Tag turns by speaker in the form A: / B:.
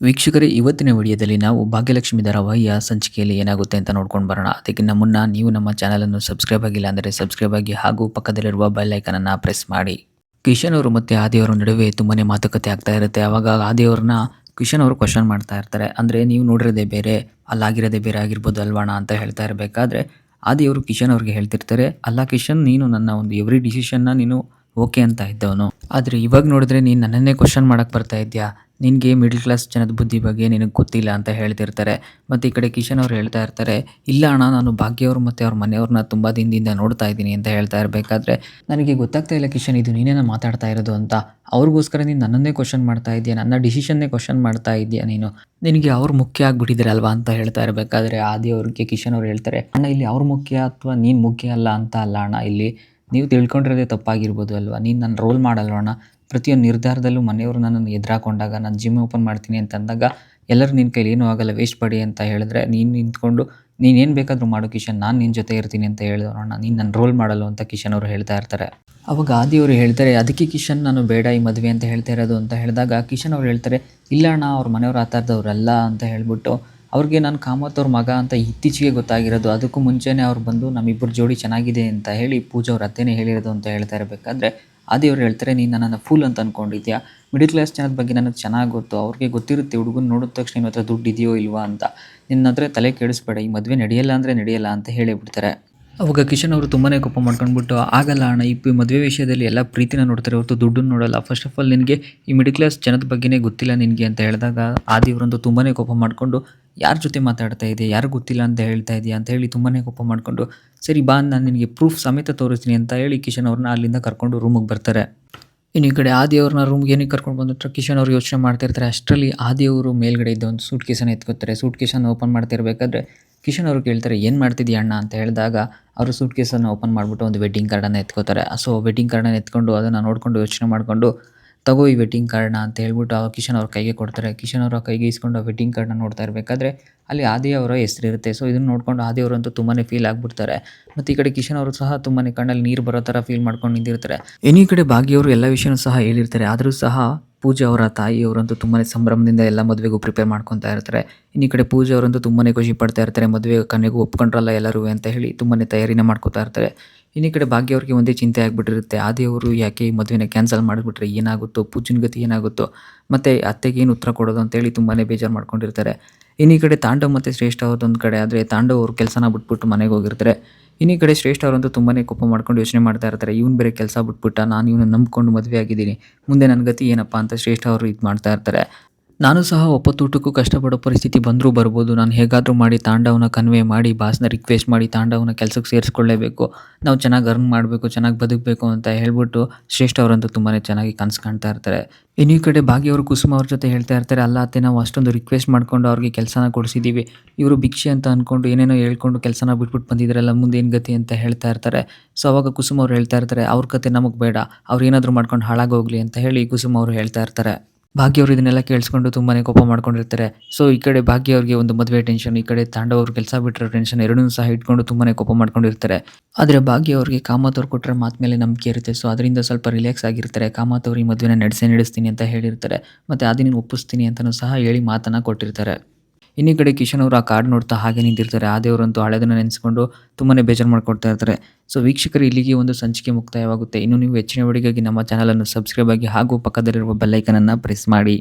A: ವೀಕ್ಷಕರೇ, ಇವತ್ತಿನ ವಿಡಿಯೋದಲ್ಲಿ ನಾವು ಭಾಗ್ಯಲಕ್ಷ್ಮಿ ಧಾರಾವಾಹಿಯ ಸಂಚಿಕೆಯಲ್ಲಿ ಏನಾಗುತ್ತೆ ಅಂತ ನೋಡ್ಕೊಂಡು ಬರೋಣ. ಅದಕ್ಕಿಂತ ಮುನ್ನ ನೀವು ನಮ್ಮ ಚಾನಲನ್ನು ಸಬ್ಸ್ಕ್ರೈಬ್ ಆಗಿಲ್ಲ ಅಂದರೆ ಸಬ್ಸ್ಕ್ರೈಬ್ ಆಗಿ ಹಾಗೂ ಪಕ್ಕದಲ್ಲಿರುವ ಬೆಲ್ ಐಕನ್ ಅನ್ನು ಪ್ರೆಸ್ ಮಾಡಿ. ಕಿಶನ್ ಅವರು ಮತ್ತು ಆದಿಯವರ ನಡುವೆ ತುಂಬಾನೇ ಮಾತುಕತೆ ಆಗ್ತಾ ಇರುತ್ತೆ. ಆವಾಗ ಆದಿಯವ್ರನ್ನ ಕಿಶನ್ ಅವರು ಕ್ವಶನ್ ಮಾಡ್ತಾ ಇರ್ತಾರೆ. ಅಂದರೆ ನೀವು ನೋಡಿರೋದೇ ಬೇರೆ, ಅಲ್ಲಾಗಿರೋದೇ ಬೇರೆ ಆಗಿರ್ಬೋದು ಅಲ್ವಾಣ ಅಂತ ಹೇಳ್ತಾ ಇರಬೇಕಾದ್ರೆ ಆದಿಯವರು ಕಿಶನ್ ಅವ್ರಿಗೆ ಹೇಳ್ತಿರ್ತಾರೆ, ಅಲ್ಲ ಕಿಶನ್, ನೀನು ನನ್ನ ಒಂದು ಎವ್ರಿ ಡಿಸಿಷನ್ನ ನೀನು ಓಕೆ ಅಂತ ಇದ್ದವನು, ಆದರೆ ಇವಾಗ ನೋಡಿದ್ರೆ ನೀನು ನನ್ನನ್ನೇ ಕ್ವಶನ್ ಮಾಡೋಕ್ಕೆ ಬರ್ತಾ ಇದೆಯಾ, ನಿನಗೆ ಮಿಡಲ್ ಕ್ಲಾಸ್ ಜನದ ಬುದ್ಧಿ ಬಗ್ಗೆ ನಿನಗೆ ಗೊತ್ತಿಲ್ಲ ಅಂತ ಹೇಳ್ತಿರ್ತಾರೆ. ಮತ್ತು ಈ ಕಡೆ ಕಿಶನ್ ಅವ್ರು ಹೇಳ್ತಾ ಇರ್ತಾರೆ, ಇಲ್ಲ ಅಣ್ಣ, ನಾನು ಭಾಗ್ಯವರು ಮತ್ತು ಅವ್ರ ಮನೆಯವ್ರನ್ನ ತುಂಬ ದಿನದಿಂದ ನೋಡ್ತಾ ಇದ್ದೀನಿ ಅಂತ ಹೇಳ್ತಾ ಇರಬೇಕಾದ್ರೆ, ನನಗೆ ಗೊತ್ತಾಗ್ತಾ ಇಲ್ಲ ಕಿಶನ್, ಇದು ನೀನೇನ ಮಾತಾಡ್ತಾ ಇರೋದು ಅಂತ. ಅವ್ರಿಗೋಸ್ಕರ ನೀನು ನನ್ನನ್ನೇ ಕ್ವಶನ್ ಮಾಡ್ತಾ ಇದೆಯಾ, ನನ್ನ ಡಿಸಿಷನ್ನೇ ಕ್ವಶನ್ ಮಾಡ್ತಾ ಇದೆಯಾ ನೀನು, ನಿನಗೆ ಅವ್ರು ಮುಖ್ಯ ಆಗಿಬಿಟ್ಟಿದ್ದೀರಲ್ವಾ ಅಂತ ಹೇಳ್ತಾ ಇರಬೇಕಾದ್ರೆ ಆದಿ ಅವ್ರಿಗೆ ಕಿಶನ್ ಅವ್ರು ಹೇಳ್ತಾರೆ, ಅಣ್ಣ ಇಲ್ಲಿ ಅವ್ರು ಮುಖ್ಯ ಅಥವಾ ನೀನು ಮುಖ್ಯ ಅಲ್ಲ ಅಂತ ಅಲ್ಲ ಅಣ್ಣ, ಇಲ್ಲಿ ನೀವು ತಿಳ್ಕೊಂಡಿರೋದೇ ತಪ್ಪಾಗಿರ್ಬೋದು ಅಲ್ವಾ, ನೀನು ನನ್ನ ರೋಲ್ ಮಾಡಲ್ವಣ್ಣ. ಪ್ರತಿಯೊಂದು ನಿರ್ಧಾರದಲ್ಲೂ ಮನೆಯವರು ನನ್ನನ್ನು ಎದುರಾಕೊಂಡಾಗ, ನಾನು ಜಿಮ್ ಓಪನ್ ಮಾಡ್ತೀನಿ ಅಂತಂದಾಗ ಎಲ್ಲರೂ ನಿನ್ನ ಕೈಲಿ ಏನೂ ಆಗಲ್ಲ, ವೇಸ್ಟ್ ಪಡಿ ಅಂತ ಹೇಳಿದ್ರೆ ನೀನು ನಿಂತ್ಕೊಂಡು ನೀನೇನು ಬೇಕಾದರೂ ಮಾಡು ಕಿಶನ್, ನಾನು ನಿನ್ನ ಜೊತೆ ಇರ್ತೀನಿ ಅಂತ ಹೇಳಿದವಣ್ಣ, ನೀನು ನನ್ನ ರೋಲ್ ಮಾಡಲ್ಲ ಅಂತ ಕಿಶನ್ ಅವರು ಹೇಳ್ತಾ ಇರ್ತಾರೆ. ಅವಾಗ ಆದಿಯವರು ಹೇಳ್ತಾರೆ, ಅದಕ್ಕೆ ಕಿಶನ್ ನಾನು ಬೇಡ ಈ ಮದುವೆ ಅಂತ ಹೇಳ್ತಾ ಇರೋದು ಅಂತ ಹೇಳಿದಾಗ ಕಿಶನ್ ಅವ್ರು ಹೇಳ್ತಾರೆ, ಇಲ್ಲ ಅಣ್ಣ, ಅವ್ರ ಮನೆಯವ್ರು ಆ ಥರದವ್ರಲ್ಲ ಅಂತ ಹೇಳ್ಬಿಟ್ಟು, ಅವ್ರಿಗೆ ನಾನು ಕಾಮತ್ ಅವ್ರ ಮಗ ಅಂತ ಇತ್ತೀಚೆಗೆ ಗೊತ್ತಾಗಿರೋದು, ಅದಕ್ಕೂ ಮುಂಚೆನೇ ಅವ್ರು ಬಂದು ನಮ್ಮಿಬ್ಬರು ಜೋಡಿ ಚೆನ್ನಾಗಿದೆ ಅಂತ ಹೇಳಿ ಪೂಜಾ ಅವ್ರ ಅತ್ತೆನೇ ಹೇಳಿರೋದು ಅಂತ ಹೇಳ್ತಾ ಇರಬೇಕಾದ್ರೆ ಆದಿಯವ್ರು ಹೇಳ್ತಾರೆ, ನೀನು ನನ್ನನ್ನು ಫೂಲ್ ಅಂತ ಅಂದ್ಕೊಂಡಿದ್ಯಾ, ಮಿಡಲ್ ಕ್ಲಾಸ್ ಜನದ ಬಗ್ಗೆ ನನಗೆ ಚೆನ್ನಾಗಿ ಗೊತ್ತು, ಅವ್ರಿಗೆ ಗೊತ್ತಿರುತ್ತೆ ಹುಡುಗನ ನೋಡಿದ ತಕ್ಷಣ ನಿಮ್ಮ ಹತ್ರ ದುಡ್ಡು ಇದೆಯೋ ಇಲ್ವಾ ಅಂತ, ನಿನ್ನ ಹತ್ರ ತಲೆ ಕೆಡಿಸ್ಬೇಡ, ಈ ಮದುವೆ ನಡೆಯಲ್ಲ ಅಂದರೆ ನಡೆಯಲ್ಲ ಅಂತ ಹೇಳಿಬಿಡ್ತಾರೆ. ಅವಾಗ ಕಿಶನ್ ಅವರು ತುಂಬಾ ಕೋಪ ಮಾಡ್ಕೊಂಡ್ಬಿಟ್ಟು, ಆಗಲ್ಲ ಅಣ್ಣ, ಈ ಮದುವೆ ವಿಷಯದಲ್ಲಿ ಎಲ್ಲ ಪ್ರೀತಿನ ನೋಡ್ತಾರೆ ಹೊರತು ದುಡ್ಡನ್ನು ನೋಡಲ್ಲ, ಫಸ್ಟ್ ಆಫ್ ಆಲ್ ನಿನಗೆ ಈ ಮಿಡಲ್ ಕ್ಲಾಸ್ ಜನದ ಬಗ್ಗೆನೇ ಗೊತ್ತಿಲ್ಲ ನಿನಗೆ ಅಂತ ಹೇಳಿದಾಗ ಆದಿಯವರಂತೂ ತುಂಬಾ ಕೋಪ ಮಾಡಿಕೊಂಡು, ಯಾರ ಜೊತೆ ಮಾತಾಡ್ತಾ ಇದೆಯಾ, ಯಾರು ಗೊತ್ತಿಲ್ಲ ಅಂತ ಹೇಳ್ತಾ ಇದೆಯಾ ಅಂತ ಹೇಳಿ ತುಂಬಾ ಕೋಪ ಮಾಡಿಕೊಂಡು, ಸರಿ ಬಾ, ನಾನು ನಿನಗೆ ಪ್ರೂಫ್ ಸಮೇತ ತೋರಿಸ್ತೀನಿ ಅಂತ ಹೇಳಿ ಕಿಶನ್ ಅವ್ರನ್ನ ಅಲ್ಲಿಂದ ಕರ್ಕೊಂಡು ರೂಮಿಗೆ ಬರ್ತಾರೆ. ಇನ್ನು ಈ ಕಡೆ ಆದಿಯವ್ರನ್ನ ರೂಮ್ಗೆ ಏನಕ್ಕೆ ಕರ್ಕೊಂಡು ಬಂದುಬಿಟ್ರೆ ಕಿಶನ್ ಅವ್ರು ಯೋಚನೆ ಮಾಡ್ತಿರ್ತಾರೆ. ಅಷ್ಟರಲ್ಲಿ ಆದಿಯವರು ಮೇಲ್ಗಡೆ ಇದ್ದ ಒಂದು ಸೂಟ್ ಕೇಸನ್ನು ಎತ್ಕೋತಾರೆ. ಸೂಟ್ ಕೇಸನ್ನು ಓಪನ್ ಮಾಡ್ತಿರ್ಬೇಕಾದ್ರೆ ಕಿಶನ್ ಅವರು ಕೇಳ್ತಾರೆ, ಏನು ಮಾಡ್ತಿದ್ದೀಯ ಅಣ್ಣ ಅಂತ ಹೇಳಿದಾಗ ಅವರು ಸೂಟ್ ಕೇಸನ್ನು ಓಪನ್ ಮಾಡಿಬಿಟ್ಟು ಒಂದು ವೆಡ್ಡಿಂಗ್ ಕಾರ್ಡನ್ನು ಎತ್ಕೋತಾರೆ. ಸೊ ವೆಡ್ಡಿಂಗ್ ಕಾರ್ಡನ್ನು ಎತ್ಕೊಂಡು ಅದನ್ನು ನೋಡಿಕೊಂಡು ಯೋಚನೆ ಮಾಡಿಕೊಂಡು, ತಗೋ ಈ ವೆಡ್ಡಿಂಗ್ ಕಾರ್ಡ್ನ ಅಂತ ಹೇಳ್ಬಿಟ್ಟು ಆ ಕಿಶನ್ ಅವ್ರ ಕೈಗೆ ಕೊಡ್ತಾರೆ. ಕಿಶನ್ ಅವರ ಕೈಗೆ ಇಸ್ಕೊಂಡು ಆ ವೆಡ್ಡಿಂಗ್ ಕಾರ್ಡ್ನ ನೋಡ್ತಾ ಇರಬೇಕಾದ್ರೆ ಅಲ್ಲಿ ಆದಿ ಅವರ ಹೆಸರು ಇರುತ್ತೆ. ಸೊ ಇದನ್ನು ನೋಡ್ಕೊಂಡು ಆದಿ ಅವರಂತೂ ತುಂಬಾ ಫೀಲ್ ಆಗಿಬಿಡ್ತಾರೆ. ಮತ್ತು ಈ ಕಡೆ ಕಿಶನ್ ಅವರು ಸಹ ತುಂಬಾ ಕಣ್ಣಲ್ಲಿ ನೀರು ಬರೋ ಥರ ಫೀಲ್ ಮಾಡ್ಕೊಂಡು ನಿಂತಿರ್ತಾರೆ. ಇನ್ನು ಈ ಕಡೆ ಭಾಗ್ಯವರು ಎಲ್ಲ ವಿಷಯನೂ ಸಹ ಹೇಳಿರ್ತಾರೆ. ಆದರೂ ಸಹ ಪೂಜಾ ಅವರ ತಾಯಿಯವರಂತೂ ತುಂಬಾ ಸಂಭ್ರಮದಿಂದ ಎಲ್ಲ ಮದುವೆಗೂ ಪ್ರಿಪೇರ್ ಮಾಡ್ಕೊತಾ ಇರ್ತಾರೆ. ಇನ್ನು ಈ ಕಡೆ ಪೂಜಾ ಅವರಂತೂ ತುಂಬಾ ಖುಷಿ ಪಡ್ತಾ ಇರ್ತಾರೆ, ಮದುವೆ ಕನ್ನೆಗೂ ಒಪ್ಕೊಂಡ್ರಲ್ಲ ಎಲ್ಲರೂ ಅಂತ ಹೇಳಿ ತುಂಬಾ ತಯಾರಿನ ಮಾಡ್ಕೋತಾ ಇರ್ತಾರೆ. ಇನ್ನು ಈ ಕಡೆ ಭಾಗ್ಯ ಅವ್ರಿಗೆ ಒಂದೇ ಚಿಂತೆ ಆಗಿಬಿಟ್ಟಿರುತ್ತೆ, ಆದಿಯವರು ಯಾಕೆ ಈ ಮದುವೆನ ಕ್ಯಾನ್ಸಲ್ ಮಾಡಿಬಿಟ್ರೆ ಏನಾಗುತ್ತೋ, ಪೂಜನ ಗತಿ ಏನಾಗುತ್ತೋ, ಮತ್ತು ಅತ್ತೆಗೆ ಏನು ಉತ್ತರ ಕೊಡೋದು ಅಂತೇಳಿ ತುಂಬಾ ಬೇಜಾರು ಮಾಡ್ಕೊಂಡಿರ್ತಾರೆ. ಇನ್ನು ಈ ಕಡೆ ತಾಂಡವ್ ಮತ್ತು ಶ್ರೇಷ್ಠ ಅವ್ರದ್ದೊಂದು ಕಡೆ, ಆದರೆ ತಾಂಡವ್ ಅವ್ರ ಕೆಲಸನ ಬಿಟ್ಬಿಟ್ಟು ಮನೆಗೆ ಹೋಗಿರ್ತಾರೆ. ಇನ್ನು ಈ ಕಡೆ ಶ್ರೇಷ್ಠ ಅವರಂತೂ ತುಂಬಾ ಕೋಪ ಮಾಡ್ಕೊಂಡು ಯೋಚನೆ ಮಾಡ್ತಾ ಇರ್ತಾರೆ, ಇವ್ನು ಬೇರೆ ಕೆಲಸ ಬಿಟ್ಬಿಟ್ಟ, ನಾನು ಇವನು ನಂಬ್ಕೊಂಡು ಮದುವೆ ಆಗಿದ್ದೀನಿ, ಮುಂದೆ ನನ್ನ ಗತಿ ಏನಪ್ಪ ಅಂತ ಶ್ರೇಷ್ಠ ಅವರು ಇದು ಮಾಡ್ತಾ ಇರ್ತಾರೆ. ನಾನು ಸಹ ಒಪ್ಪತ್ತೂಟಕ್ಕೂ ಕಷ್ಟಪಡೋ ಪರಿಸ್ಥಿತಿ ಬಂದರೂ ಬರ್ಬೋದು, ನಾನು ಹೇಗಾದರೂ ಮಾಡಿ ತಾಂಡವನ ಕನ್ವೆ ಮಾಡಿ ಬಾಸ್ನ ರಿಕ್ವೆಸ್ಟ್ ಮಾಡಿ ತಾಂಡವನ ಕೆಲಸಕ್ಕೆ ಸೇರಿಸ್ಕೊಳ್ಳೇಬೇಕು, ನಾವು ಚೆನ್ನಾಗಿ ಅರ್ನ್ ಮಾಡಬೇಕು, ಚೆನ್ನಾಗಿ ಬದುಕಬೇಕು ಅಂತ ಹೇಳ್ಬಿಟ್ಟು ಶ್ರೇಷ್ಠ ಅವರಂತೂ ತುಂಬಾ ಚೆನ್ನಾಗಿ ಕನಸು ಕಾಣ್ತಾ ಇರ್ತಾರೆ. ಇನ್ನು ಈ ಕಡೆ ಭಾಗ್ಯವರು ಕುಸುಮ ಅವ್ರ ಜೊತೆ ಹೇಳ್ತಾ ಇರ್ತಾರೆ, ಅಲ್ಲ ಅತ್ತೆ, ನಾವು ಅಷ್ಟೊಂದು ರಿಕ್ವೆಸ್ಟ್ ಮಾಡ್ಕೊಂಡು ಅವ್ರಿಗೆ ಕೆಲಸನ ಕೊಡಿಸಿದ್ದೀವಿ, ಇವರು ಭಿಕ್ಷೆ ಅಂತ ಅಂದ್ಕೊಂಡು ಏನೇನೋ ಹೇಳ್ಕೊಂಡು ಕೆಲಸನ ಬಿಟ್ಬಿಟ್ಟು ಬಂದಿದ್ದಾರಲ್ಲ, ಮುಂದೆ ಏನು ಗತಿ ಅಂತ ಹೇಳ್ತಾ ಇರ್ತಾರೆ. ಸೊ ಅವಾಗ ಕುಸುಮ ಅವ್ರು ಹೇಳ್ತಾ ಇರ್ತಾರೆ, ಅವ್ರ ಕತೆ ನಮಗೆ ಬೇಡ, ಅವ್ರು ಏನಾದರೂ ಮಾಡ್ಕೊಂಡು ಹಾಳಾಗೋಗ್ಲಿ ಅಂತ ಹೇಳಿ ಕುಸುಮ ಅವರು ಹೇಳ್ತಾ ಇರ್ತಾರೆ. ಭಾಗ್ಯ ಅವರು ಇದನ್ನೆಲ್ಲ ಕೇಳಿಸ್ಕೊಂಡು ತುಂಬಾ ಕೋಪ ಮಾಡ್ಕೊಂಡಿರ್ತಾರೆ. ಸೊ ಈ ಕಡೆ ಭಾಗ್ಯ ಅವ್ರಿಗೆ ಒಂದು ಮದುವೆ ಟೆನ್ಷನ್, ಈ ಕಡೆ ತಾಂಡವ್ ಅವ್ರು ಕೆಲಸ ಬಿಟ್ಟಿರೋ ಟೆನ್ಷನ್, ಎರಡನ್ನೂ ಸಹ ಇಟ್ಕೊಂಡು ತುಂಬಾ ಕೋಪ ಮಾಡ್ಕೊಂಡಿರ್ತಾರೆ. ಆದರೆ ಭಾಗ್ಯ ಅವ್ರಿಗೆ ಕಾಮತ್ ಅವ್ರು ಕೊಟ್ಟರೆ ಮಾತು ಮೇಲೆ ನಂಬಿಕೆ ಇರುತ್ತೆ. ಸೊ ಅದರಿಂದ ಸ್ವಲ್ಪ ರಿಲ್ಯಾಕ್ಸ್ ಆಗಿರ್ತಾರೆ. ಕಾಮತ್ ಅವ್ರು ಈ ಮದುವೆನ ನಡೆಸ್ತೀನಿ ಅಂತ ಹೇಳಿರ್ತಾರೆ. ಮತ್ತು ಅದನ್ನು ಒಪ್ಪಿಸ್ತೀನಿ ಅಂತಲೂ ಸಹ ಹೇಳಿ ಮಾತನ್ನು ಕೊಟ್ಟಿರ್ತಾರೆ. ಇನ್ನು ಈ ಕಡೆ ಕಿಶನ್ ಅವರು ಆ ಕಾರ್ಡ್ ನೋಡ್ತಾ ಹಾಗೆ ನಿಂತಿರ್ತಾರೆ. ಆದಿಯವರಂತೂ ಹಳೆದನ್ನು ನೆನೆಸ್ಕೊಂಡು ತುಂಬಾ ಬೇಜಾರು ಮಾಡ್ಕೊಳ್ತಾ ಇರ್ತಾರೆ. ಸೊ ವೀಕ್ಷಕರು, ಇಲ್ಲಿಗೆ ಒಂದು ಸಂಚಿಕೆ ಮುಕ್ತಾಯವಾಗುತ್ತೆ. ಇನ್ನು ನೀವು ಹೆಚ್ಚಿನ ವಿಡಿಯೋಗಾಗಿ ನಮ್ಮ ಚಾನಲನ್ನು ಸಬ್ಸ್ಕ್ರೈಬ್ ಆಗಿ ಹಾಗೂ ಪಕ್ಕದಲ್ಲಿರುವ ಬೆಲ್ ಐಕನನ್ನು ಪ್ರೆಸ್ ಮಾಡಿ.